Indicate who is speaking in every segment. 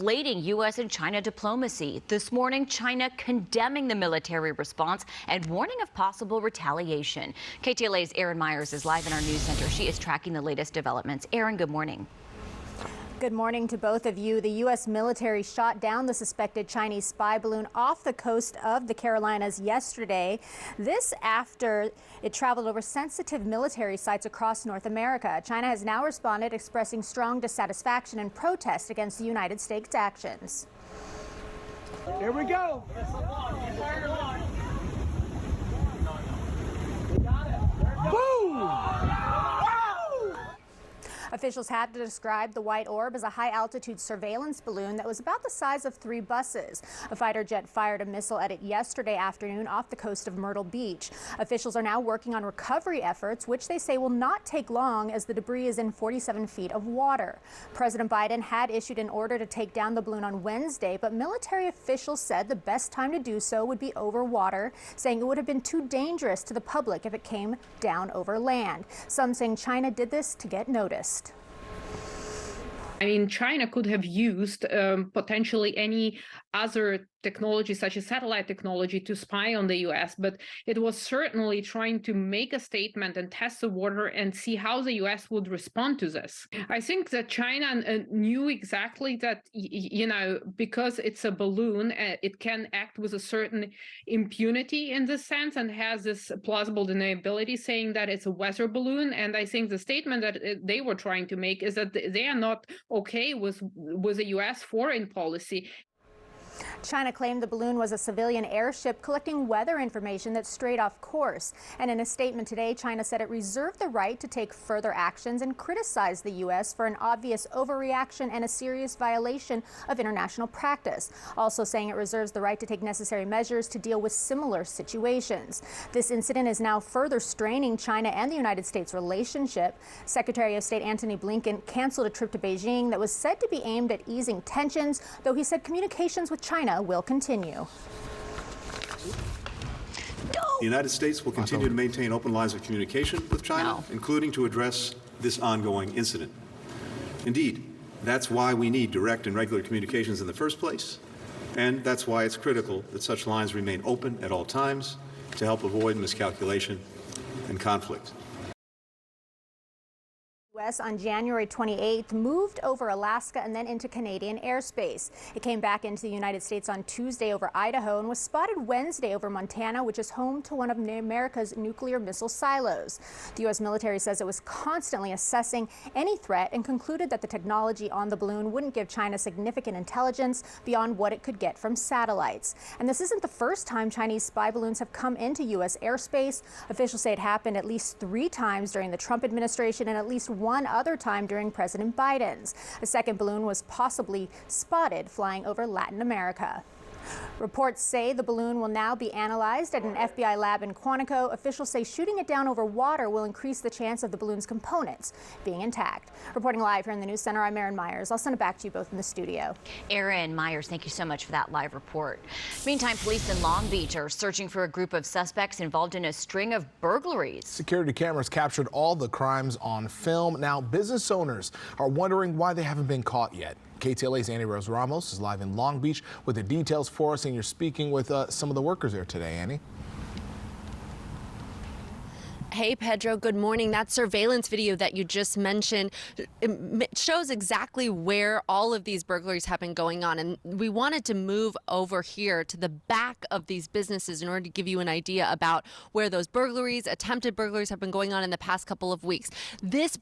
Speaker 1: Blading U.S. and China diplomacy. This morning, China condemning the military response and warning of possible retaliation. KTLA's Erin Myers is live in our news center. She is tracking the latest developments. Erin, good morning.
Speaker 2: Good morning to both of you. The U.S. military shot down the suspected Chinese spy balloon off the coast of the Carolinas yesterday. This after it traveled over sensitive military sites across North America. China has now responded, expressing strong dissatisfaction and protest against the United States' actions.
Speaker 3: Here we go. Boom!
Speaker 2: Officials had to describe the white orb as a high-altitude surveillance balloon that was about the size of 3 buses. A fighter jet fired a missile at it yesterday afternoon off the coast of Myrtle Beach. Officials are now working on recovery efforts, which they say will not take long as the debris is in 47 feet of water. President Biden had issued an order to take down the balloon on Wednesday, but military officials said the best time to do so would be over water, saying it would have been too dangerous to the public if it came down over land. Some saying China did this to get noticed.
Speaker 4: I mean, China could have used potentially any other technology, such as satellite technology, to spy on the U.S., but it was certainly trying to make a statement and test the water and see how the U.S. would respond to this. I think that China knew exactly that, because it's a balloon, it can act with a certain impunity in this sense and has this plausible deniability, saying that it's a weather balloon. And I think the statement that they were trying to make is that they are not okay with the U.S. foreign policy.
Speaker 2: China claimed the balloon was a civilian airship collecting weather information that strayed off course. And in a statement today, China said it reserved the right to take further actions and criticized the U.S. for an obvious overreaction and a serious violation of international practice, also saying it reserves the right to take necessary measures to deal with similar situations. This incident is now further straining China and the United States relationship. Secretary of State Antony Blinken canceled a trip to Beijing that was said to be aimed at easing tensions, though he said communications with China will continue.
Speaker 5: The United States will continue to maintain open lines of communication with China, including to address this ongoing incident. Indeed, that's why we need direct and regular communications in the first place, and that's why it's critical that such lines remain open at all times to help avoid miscalculation and conflict.
Speaker 2: On January 28th, moved over Alaska and then into Canadian airspace. It came back into the United States on Tuesday over Idaho and was spotted Wednesday over Montana, which is home to one of America's nuclear missile silos. The U.S. military says it was constantly assessing any threat and concluded that the technology on the balloon wouldn't give China significant intelligence beyond what it could get from satellites. And this isn't the first time Chinese spy balloons have come into U.S. airspace. Officials say it happened at least 3 times during the Trump administration and at least one other time during President Biden's. A second balloon was possibly spotted flying over Latin America. Reports say the balloon will now be analyzed at an FBI lab in Quantico. Officials say shooting it down over water will increase the chance of the balloon's components being intact. Reporting live here in the News Center, I'm Erin Myers. I'll send it back to you both in the studio.
Speaker 1: Erin Myers, thank you so much for that live report. Meantime, police in Long Beach are searching for a group of suspects involved in a string of burglaries.
Speaker 6: Security cameras captured all the crimes on film. Now, business owners are wondering why they haven't been caught yet. KTLA's Annie Rose Ramos is live in Long Beach with the details for us, and you're speaking with some of the workers there today, Annie.
Speaker 7: Hey, Pedro, good morning. That surveillance video that you just mentioned shows exactly where all of these burglaries have been going on. And we wanted to move over here to the back of these businesses in order to give you an idea about where those burglaries, attempted burglaries, have been going on in the past couple of weeks. This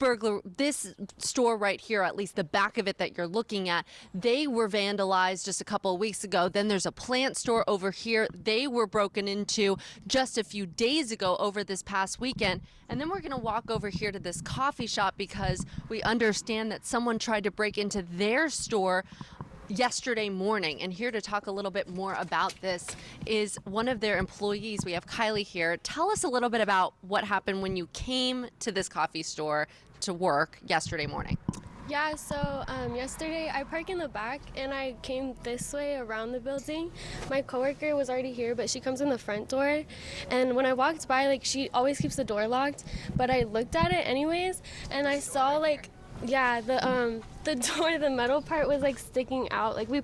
Speaker 7: store right here, at least the back of it that you're looking at, they were vandalized just a couple of weeks ago. Then there's a plant store over here. They were broken into just a few days ago over this past weekend. And then we're going to walk over here to this coffee shop because we understand that someone tried to break into their store yesterday morning. And here to talk a little bit more about this is one of their employees. We have Kylie here. Tell us a little bit about what happened when you came to this coffee store to work yesterday morning.
Speaker 8: Yeah, so yesterday I parked in the back and I came this way around the building. My coworker was already here, but she comes in the front door. And when I walked by, she always keeps the door locked, but I looked at it anyways, and I saw Yeah, the door, the metal part was like sticking out. Like we